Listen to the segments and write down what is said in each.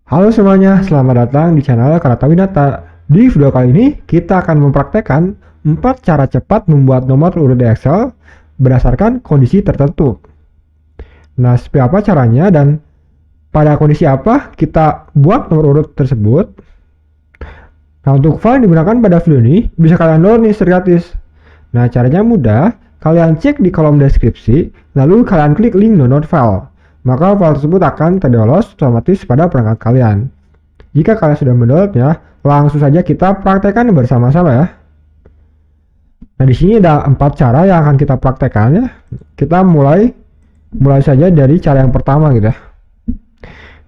Halo semuanya, selamat datang di channel Karata Winata. Di video kali ini, kita akan mempraktekkan 4 cara cepat membuat nomor urut di Excel berdasarkan kondisi tertentu. Nah, seperti apa caranya dan pada kondisi apa kita buat nomor urut tersebut? Nah, untuk file yang digunakan pada video ini, bisa kalian download nih secara gratis. Nah, caranya mudah, kalian cek di kolom deskripsi, lalu kalian klik link download file. Maka file tersebut akan terdownload otomatis pada perangkat kalian. Jika kalian sudah mendownloadnya, langsung saja kita praktekkan bersama-sama ya. Nah, di sini ada 4 cara yang akan kita praktekkan ya. Kita mulai saja dari cara yang pertama gitu ya.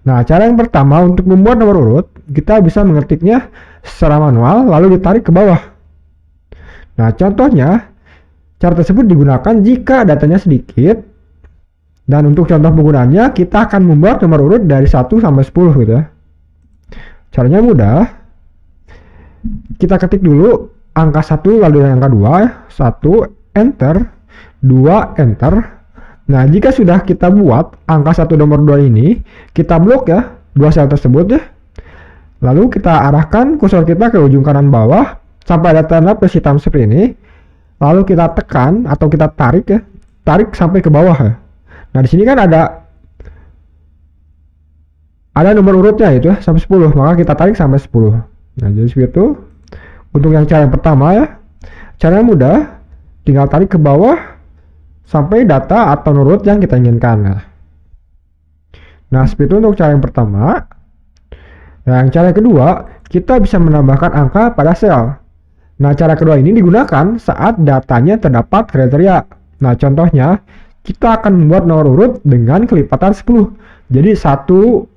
Nah, cara yang pertama untuk membuat nomor urut, kita bisa mengetiknya secara manual lalu ditarik ke bawah. Nah, contohnya cara tersebut digunakan jika datanya sedikit. Dan untuk contoh penggunaannya, kita akan membuat nomor urut dari 1 sampai 10 gitu ya. Caranya mudah. Kita ketik dulu angka 1 lalu angka 2, 1 enter, 2 enter. Nah, jika sudah kita buat angka 1 nomor 2 ini, kita blok ya, 2 sel tersebut ya. Lalu kita arahkan kursor kita ke ujung kanan bawah sampai ada tanda plus hitam seperti ini. Lalu kita tekan atau kita tarik ya, tarik sampai ke bawah ya. Nah, di sini kan ada nomor urutnya itu ya, sampai 10, maka kita tarik sampai 10. Nah, jadi seperti itu. Untuk yang cara yang pertama ya, caranya mudah, tinggal tarik ke bawah sampai data atau nomor urut yang kita inginkan. Nah, seperti itu untuk cara yang pertama. Nah, yang cara kedua, kita bisa menambahkan angka pada sel. Nah, cara kedua ini digunakan saat datanya terdapat kriteria. Nah, contohnya, kita akan membuat nomor urut dengan kelipatan 10. Jadi 1,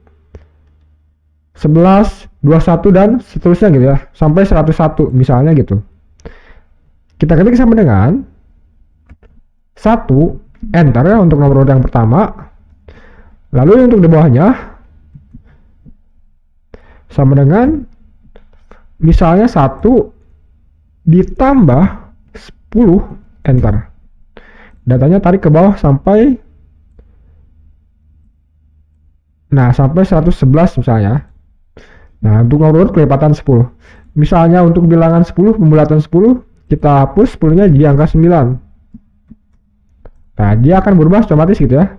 11, 21 dan seterusnya gitu ya. Sampai 101 misalnya gitu. Kita ketik sama dengan 1 enter ya untuk nomor urut yang pertama. Lalu untuk di bawahnya sama dengan misalnya 1 ditambah 10 enter. Datanya tarik ke bawah sampai sampai 111 misalnya. Nah, untuk nomor urut kelipatan 10. Misalnya untuk bilangan 10, pembulatan 10, kita hapus 10-nya di angka 9. Nah, dia akan berubah otomatis gitu ya.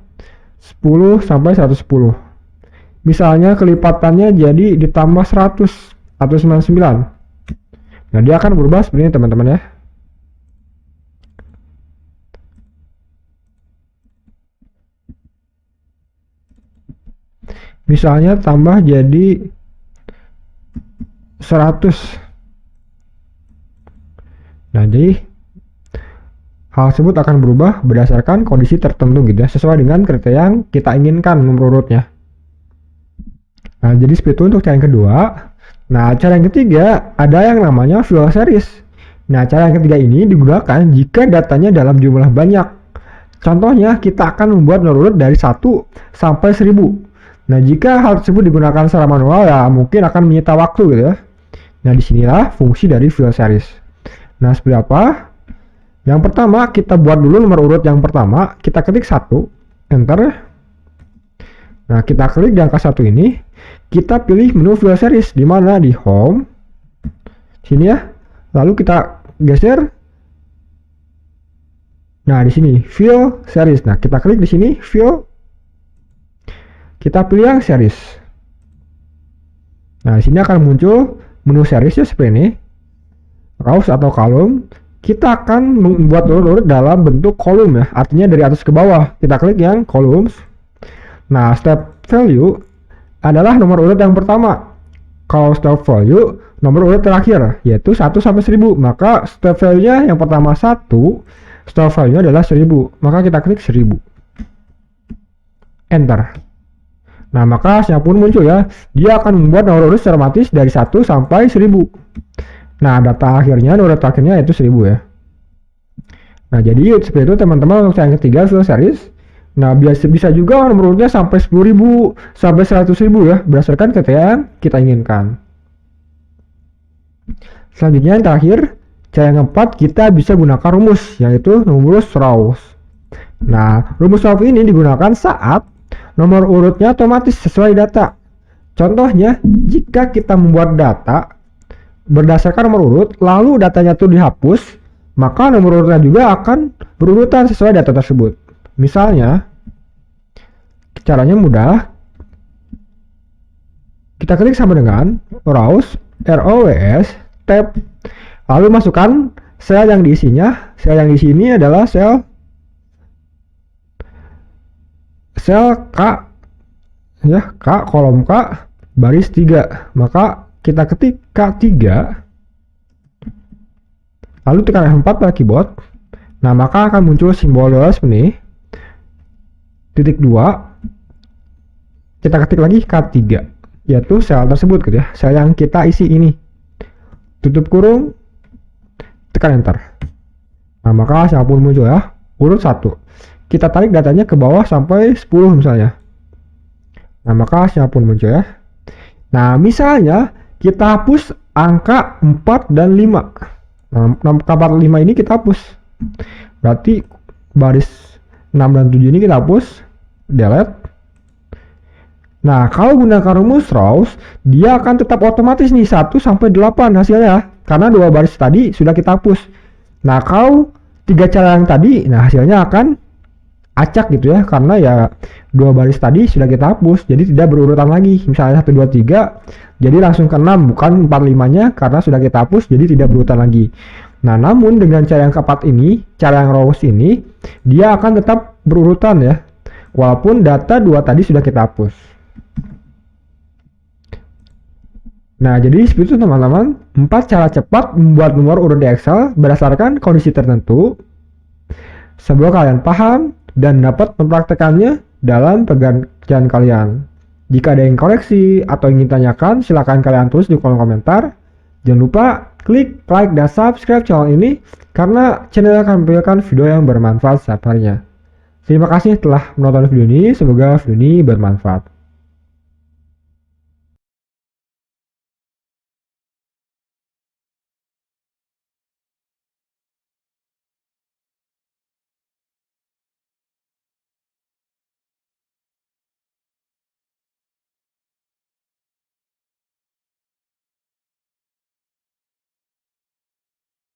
10 sampai 110. Misalnya kelipatannya jadi ditambah 100 atau 99. Nah, dia akan berubah seperti ini teman-teman ya. Misalnya tambah jadi 100. Nah, jadi hal tersebut akan berubah berdasarkan kondisi tertentu gitu ya, sesuai dengan kriteria yang kita inginkan nomor urutnya. Nah, jadi seperti itu untuk cara yang kedua. Nah, cara yang ketiga ada yang namanya fill series. Nah, cara yang ketiga ini digunakan jika datanya dalam jumlah banyak. Contohnya, kita akan membuat nomor urut dari 1 sampai 1000. Nah, jika hal tersebut digunakan secara manual ya mungkin akan menyita waktu gitu ya. Nah, disinilah fungsi dari fill series. Nah, seperti apa? Yang pertama, kita buat dulu nomor urut yang pertama. Kita ketik 1, enter. Nah, kita klik di angka 1 ini. Kita pilih menu fill series di mana di home. Sini ya. Lalu kita geser. Nah, di sini fill series. Nah, kita klik di sini fill. Kita pilih yang series. Nah, di sini akan muncul menu series ya seperti ini. Rows atau kolom. Kita akan membuat nomor urut dalam bentuk kolom ya. Artinya dari atas ke bawah. Kita klik yang columns. Nah, step value adalah nomor urut yang pertama. Kalau step value nomor urut terakhir yaitu 1 sampai 1000. Maka step value-nya yang pertama 1, step value-nya adalah 1000. Maka kita klik 1000. Enter. Nah, maka hasilnya pun muncul ya. Dia akan membuat nomor urut otomatis dari 1 sampai 1000. Nah, data akhirnya, nomor urut akhirnya yaitu 1000 ya. Nah, jadi seperti itu teman-teman untuk yang ketiga fill series. Nah, bisa juga nomor urutnya sampai 10.000 sampai 100.000 ya, berdasarkan kriteria yang kita inginkan. Selanjutnya yang terakhir, cara yang keempat, kita bisa gunakan rumus, yaitu rumus rows. Nah, rumus rows ini digunakan saat nomor urutnya otomatis sesuai data. Contohnya, jika kita membuat data berdasarkan nomor urut, lalu datanya itu dihapus, maka nomor urutnya juga akan berurutan sesuai data tersebut. Misalnya, caranya mudah. Kita klik sama dengan rows, ROWS, tab, lalu masukkan sel yang diisinya. Sel yang diisi ini adalah sel K, ya, K, kolom K, baris 3. Maka kita ketik K3, lalu tekan F4 pada keyboard. Nah, maka akan muncul simbol dolar ini. Titik 2, kita ketik lagi K3, yaitu sel tersebut gitu ya, sel yang kita isi ini. Tutup kurung, tekan enter. Nah, maka hasilnya pun muncul ya, urut 1. Kita tarik datanya ke bawah sampai 10 misalnya. Nah, maka hasilnya pun muncul ya. Nah, misalnya kita hapus angka 4 dan 5. Nah, angka 4 dan 5 ini kita hapus. Berarti baris 6 dan 7 ini kita hapus, delete. Nah, kalau gunakan rumus rows, dia akan tetap otomatis nih 1 sampai 8 hasilnya, karena 2 baris tadi sudah kita hapus. Nah, kalau 3 cara yang tadi, nah hasilnya akan acak gitu ya, karena ya 2 baris tadi sudah kita hapus, jadi tidak berurutan lagi. Misalnya 1, 2, 3, jadi langsung ke 6, bukan 4, 5-nya, karena sudah kita hapus, jadi tidak berurutan lagi. Nah, namun dengan cara yang keempat ini, cara yang rows ini, dia akan tetap berurutan ya, walaupun data 2 tadi sudah kita hapus. Nah, jadi seperti itu teman-teman, 4 cara cepat membuat nomor urut di Excel berdasarkan kondisi tertentu. Semoga kalian paham dan dapat mempraktekannya dalam pekerjaan kalian. Jika ada yang koreksi atau ingin tanyakan, silakan kalian tulis di kolom komentar. Jangan lupa klik like dan subscribe channel ini, karena channel akan memberikan video yang bermanfaat setiap harinya. Terima kasih telah menonton video ini, semoga video ini bermanfaat.